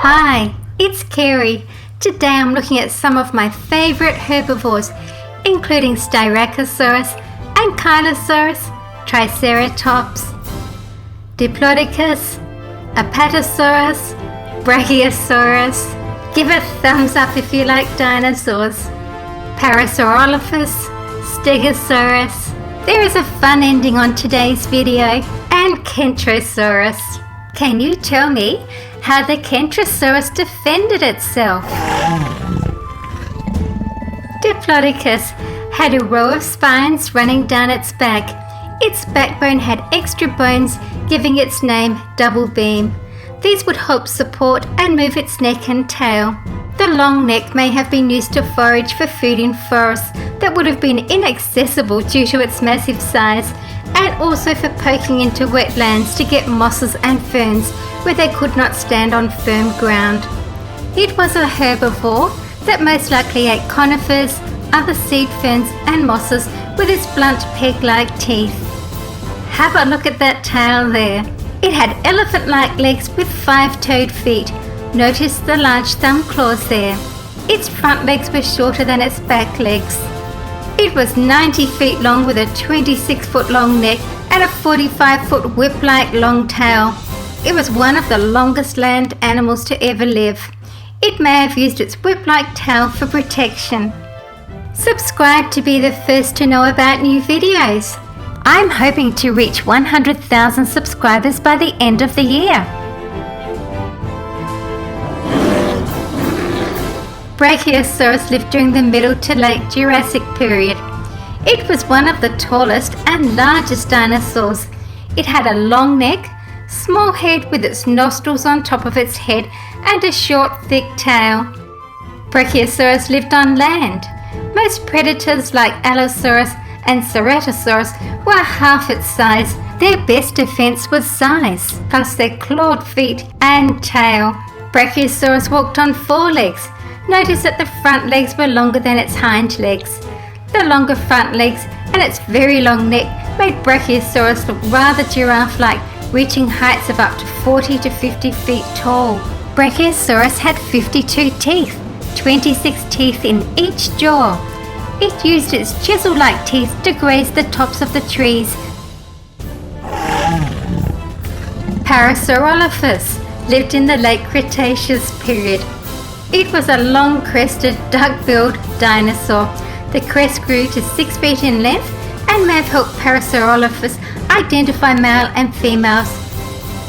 Hi, it's Kerry. Today I'm looking at some of my favourite herbivores, including Styracosaurus, Ankylosaurus, Triceratops, Diplodocus, Apatosaurus, Brachiosaurus. Give a thumbs up if you like dinosaurs. Parasaurolophus, Stegosaurus. There is a fun ending on today's video, and Kentrosaurus. Can you tell me how the Kentrosaurus defended itself? Diplodocus had a row of spines running down its back. Its backbone had extra bones, giving its name double beam. These would help support and move its neck and tail. The long neck may have been used to forage for food in forests that would have been inaccessible due to its massive size, and also for poking into wetlands to get mosses and ferns where they could not stand on firm ground. It was a herbivore that most likely ate conifers, other seed ferns and mosses with its blunt peg-like teeth. Have a look at that tail there. It had elephant-like legs with 5-toed feet. Notice the large thumb claws there. Its front legs were shorter than its back legs. It was 90 feet long with a 26-foot long neck and a 45-foot whip-like long tail. It was one of the longest land animals to ever live. It may have used its whip-like tail for protection. Subscribe to be the first to know about new videos. I'm hoping to reach 100,000 subscribers by the end of the year. Brachiosaurus lived during the Middle to Late Jurassic period. It was one of the tallest and largest dinosaurs. It had a long neck, small head with its nostrils on top of its head, and a short, thick tail. Brachiosaurus lived on land. Most predators like Allosaurus and Ceratosaurus were half its size. Their best defense was size, plus their clawed feet and tail. Brachiosaurus walked on 4 legs. Notice that the front legs were longer than its hind legs. The longer front legs and its very long neck made Brachiosaurus look rather giraffe-like, reaching heights of up to 40 to 50 feet tall. Brachiosaurus had 52 teeth, 26 teeth in each jaw. It used its chisel-like teeth to graze the tops of the trees. Parasaurolophus lived in the late Cretaceous period. It was a long-crested, duck-billed dinosaur. The crest grew to 6 feet in length and may have helped Parasaurolophus identify male and females,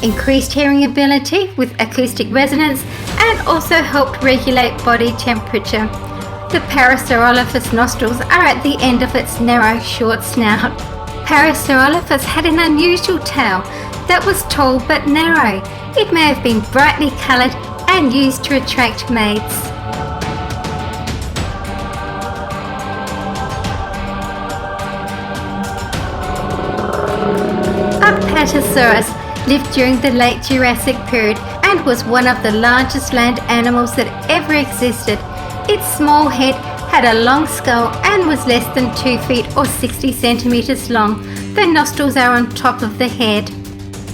increased hearing ability with acoustic resonance, and also helped regulate body temperature. The Parasaurolophus nostrils are at the end of its narrow, short snout. Parasaurolophus had an unusual tail that was tall but narrow. It may have been brightly coloured and used to attract mates. Apatosaurus lived during the late Jurassic period and was one of the largest land animals that ever existed. Its small head had a long skull and was less than 2 feet or 60 centimeters long. The nostrils are on top of the head.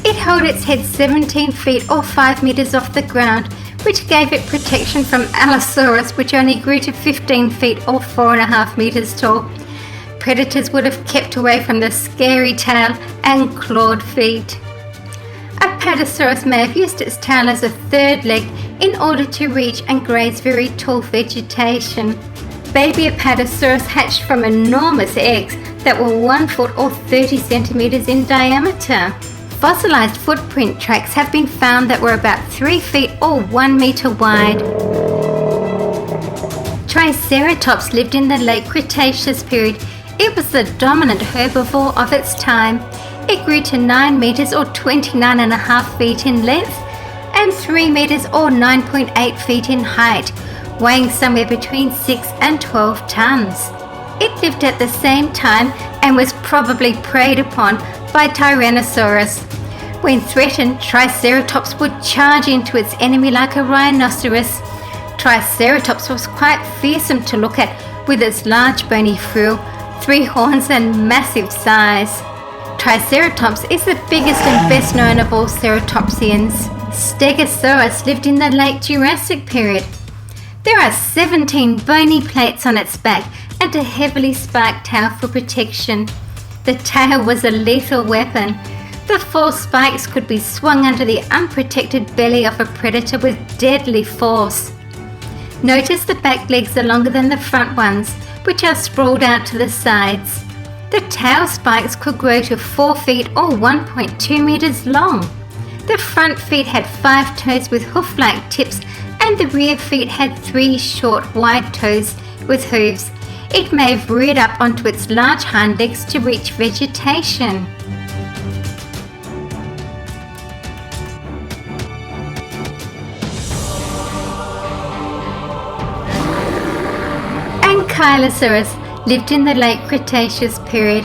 It held its head 17 feet or 5 meters off the ground, which gave it protection from Allosaurus, which only grew to 15 feet or 4.5 meters tall. Predators would have kept away from the scary tail and clawed feet. Apatosaurus may have used its tail as a third leg in order to reach and graze very tall vegetation. Baby Apatosaurus hatched from enormous eggs that were 1 foot or 30 centimeters in diameter. Fossilized footprint tracks have been found that were about 3 feet or 1 meter wide. Triceratops lived in the late Cretaceous period. It was the dominant herbivore of its time. It grew to 9 meters or 29.5 feet in length and 3 meters or 9.8 feet in height, weighing somewhere between 6 and 12 tons. It lived at the same time and was probably preyed upon by Tyrannosaurus. When threatened, Triceratops would charge into its enemy like a rhinoceros. Triceratops was quite fearsome to look at with its large bony frill, 3 horns and massive size. Triceratops is the biggest and best known of all ceratopsians. Stegosaurus lived in the late Jurassic period. There are 17 bony plates on its back and a heavily spiked tail for protection. The tail was a lethal weapon. The 4 spikes could be swung under the unprotected belly of a predator with deadly force. Notice the back legs are longer than the front ones, which are sprawled out to the sides. The tail spikes could grow to 4 feet or 1.2 meters long. The front feet had 5 toes with hoof-like tips, and the rear feet had 3 short, wide toes with hooves. It may have reared up onto its large hind legs to reach vegetation. Ankylosaurus lived in the late Cretaceous period.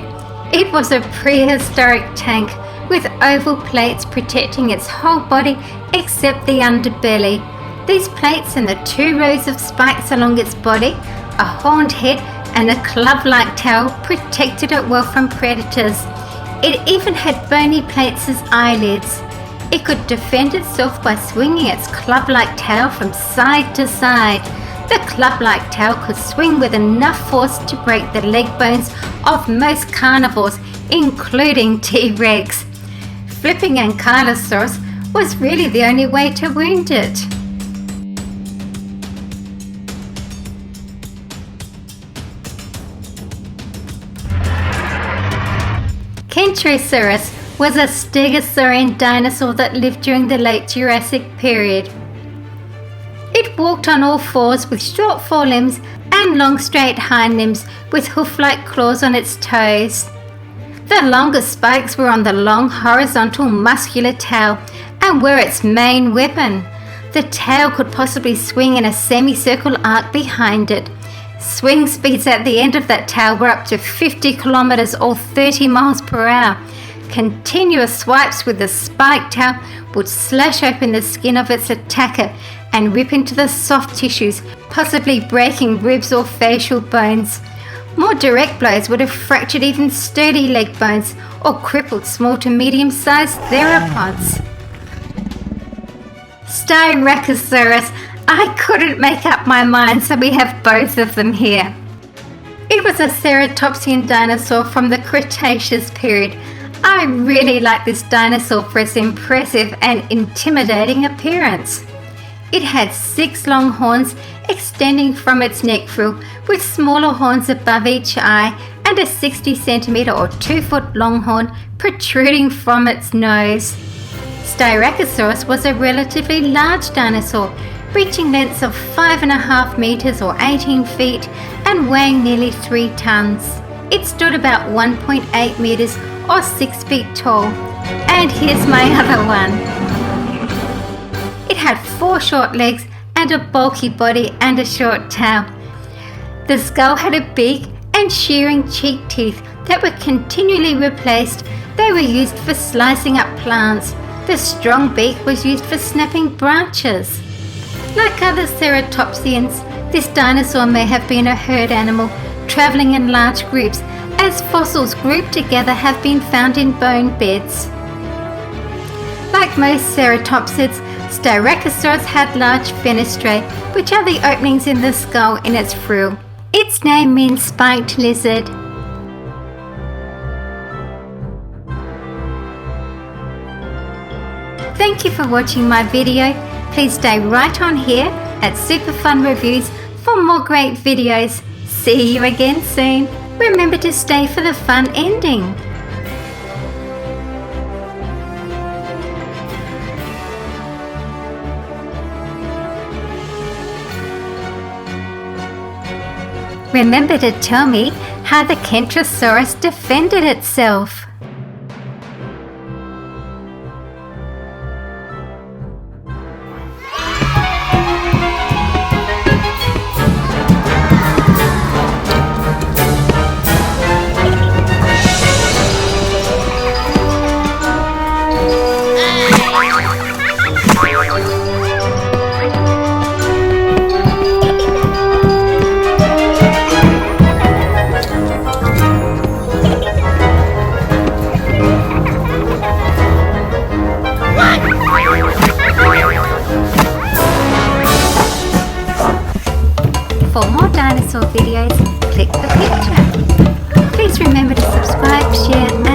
It was a prehistoric tank with oval plates protecting its whole body except the underbelly. These plates and the 2 rows of spikes along its body, a horned head and a club-like tail protected it well from predators. It even had bony plates as eyelids. It could defend itself by swinging its club-like tail from side to side. The club-like tail could swing with enough force to break the leg bones of most carnivores, including T-Rex. Flipping Ankylosaurus was really the only way to wound it. Kentrosaurus was a Stegosaurian dinosaur that lived during the late Jurassic period. It walked on all 4s with short forelimbs and long straight hind limbs with hoof-like claws on its toes. The longest spikes were on the long horizontal muscular tail and were its main weapon. The tail could possibly swing in a semicircle arc behind it. Swing speeds at the end of that tail were up to 50 kilometers or 30 miles per hour. Continuous swipes with the spiked tail would slash open the skin of its attacker and rip into the soft tissues, possibly breaking ribs or facial bones. More direct blows would have fractured even sturdy leg bones or crippled small to medium-sized theropods. Styracosaurus. I couldn't make up my mind, so we have both of them here. It was a ceratopsian dinosaur from the Cretaceous period. I really like this dinosaur for its impressive and intimidating appearance. It had 6 long horns extending from its neck frill, with smaller horns above each eye and a 60 centimeter or 2 foot long horn protruding from its nose. Styracosaurus was a relatively large dinosaur, reaching lengths of 5.5 meters or 18 feet and weighing nearly 3 tons. It stood about 1.8 meters or 6 feet tall. And here's my other one. It had 4 short legs and a bulky body and a short tail. The skull had a beak and shearing cheek teeth that were continually replaced. They were used for slicing up plants. The strong beak was used for snapping branches. Like other ceratopsians, this dinosaur may have been a herd animal, travelling in large groups, as fossils grouped together have been found in bone beds. Like most ceratopsids, Styracosaurus had large fenestrae, which are the openings in the skull in its frill. Its name means spiked lizard. Thank you for watching my video. Please stay right on here at Super Fun Reviews for more great videos. See you again soon. Remember to stay for the fun ending. Remember to tell me how the Kentrosaurus defended itself. For more dinosaur videos, click the picture. Please remember to subscribe, share,